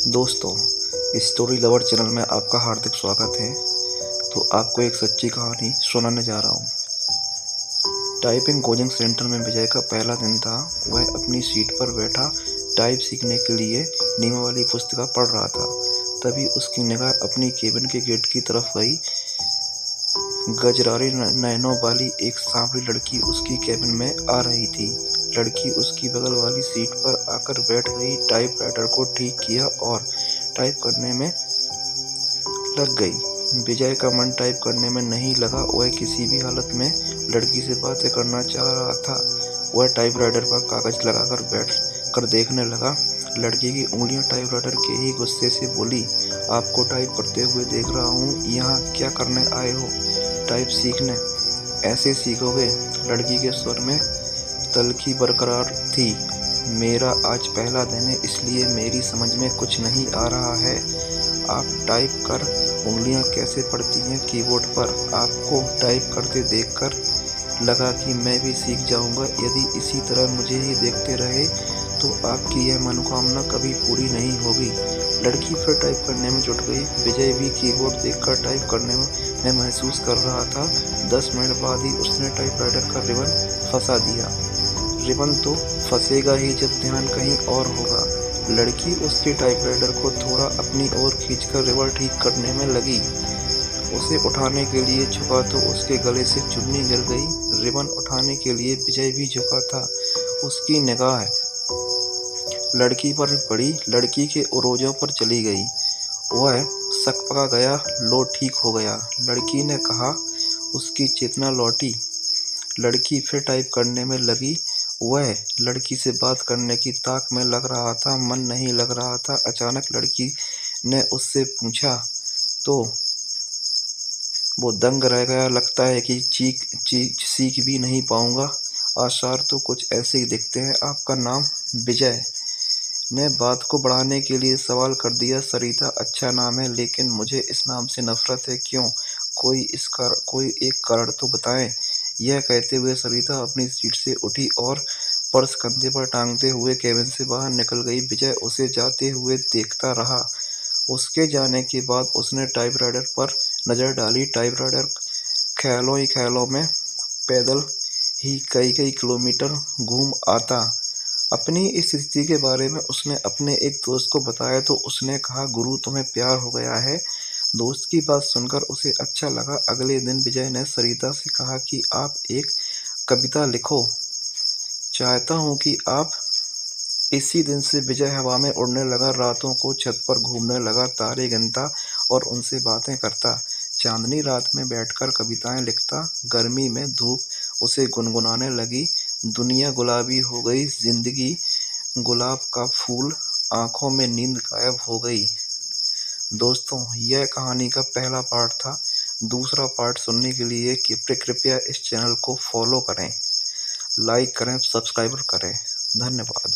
दोस्तों, story lover channel में आपका हार्दिक स्वागत है। तो आपको एक सच्ची कहानी सुनाने जा रहा हूँ। टाइपिंग कोचिंग सेंटर में विजय का पहला दिन था। वह अपनी सीट पर बैठा टाइप सीखने के लिए नियमावली पुस्तिका पढ़ रहा था। तभी उसकी निगाह अपनी केबिन के गेट की तरफ गई। गजरारे नयनों वाली एक सांवली लड़की उसकी केबिन में आ रही थी। लड़की उसकी बगल वाली सीट पर आकर बैठ गई, टाइपराइटर को ठीक किया और टाइप करने में लग गई। विजय का मन टाइप करने में नहीं लगा। वह किसी भी हालत में लड़की से बातें करना चाह रहा था। वह टाइपराइटर पर कागज लगाकर बैठ कर देखने लगा। लड़की की उंगलियां टाइपराइटर के ही गुस्से से बोली, आपको टाइप करते हुए देख रहा हूँ, यहाँ क्या करने आए हो? टाइप सीखने। ऐसे सीखोगे? लड़की के स्वर में तल्खी बरकरार थी। मेरा आज पहला दिन है, इसलिए मेरी समझ में कुछ नहीं आ रहा है। आप टाइप कर उंगलियां कैसे पड़ती हैं कीबोर्ड पर? आपको टाइप करते देखकर लगा कि मैं भी सीख जाऊंगा। यदि इसी तरह मुझे ही देखते रहे तो आपकी यह मनोकामना कभी पूरी नहीं होगी। लड़की फिर टाइप करने में जुट गई। विजय भी कीबोर्ड देखकर टाइप करने में महसूस कर रहा था। 10 मिनट बाद ही उसने टाइपराइटर का रिबन फंसा दिया। रिबन तो फंसेगा ही जब ध्यान कहीं और होगा। लड़की उसके टाइपराइटर को थोड़ा अपनी ओर खींचकर रिबन ठीक करने में लगी। उसे उठाने के लिए झुका तो उसके गले से चुन्नी गिर गई। रिबन उठाने के लिए विजय भी झुका था। उसकी निगाह लड़की पर पड़ी। लड़की के उरोजों पर चली गई। वह सकपका गया। लो, ठीक हो गया, लड़की ने कहा। उसकी चेतना लौटी। लड़की फिर टाइप करने में लगी। वह लड़की से बात करने की ताक में लग रहा था, मन नहीं लग रहा था। अचानक लड़की ने उससे पूछा तो वो दंग रह गया। लगता है कि सीख भी नहीं पाऊंगा। आसार तो कुछ ऐसे ही दिखते हैं। आपका नाम? विजय ने बात को बढ़ाने के लिए सवाल कर दिया। सरिता अच्छा नाम है, लेकिन मुझे इस नाम से नफरत है। क्यों? कोई एक कारण तो बताएं। यह कहते हुए सरिता अपनी सीट से उठी और पर्स कंधे पर टांगते हुए केबिन से बाहर निकल गई। विजय उसे जाते हुए देखता रहा। उसके जाने के बाद उसने टाइपराइटर पर नजर डाली। टाइपराइटर ख्यालों ही ख्यालों में पैदल ही कई किलोमीटर घूम आता। अपनी इस स्थिति के बारे में उसने अपने एक दोस्त को बताया तो उसने कहा, गुरु, तुम्हें प्यार हो गया है। दोस्त की बात सुनकर उसे अच्छा लगा। अगले दिन विजय ने सरिता से कहा कि आप एक कविता लिखो। चाहता हूँ कि आप। इसी दिन से विजय हवा में उड़ने लगा। रातों को छत पर घूमने लगा, तारे गिनता और उनसे बातें करता। चांदनी रात में बैठकर कविताएं लिखता। गर्मी में धूप उसे गुनगुनाने लगी। दुनिया गुलाबी हो गई, जिंदगी गुलाब का फूल, आंखों में नींद गायब हो गई। दोस्तों, यह कहानी का पहला पार्ट था। दूसरा पार्ट सुनने के लिए कृपया इस चैनल को फॉलो करें, लाइक करें, सब्सक्राइब करें। धन्यवाद।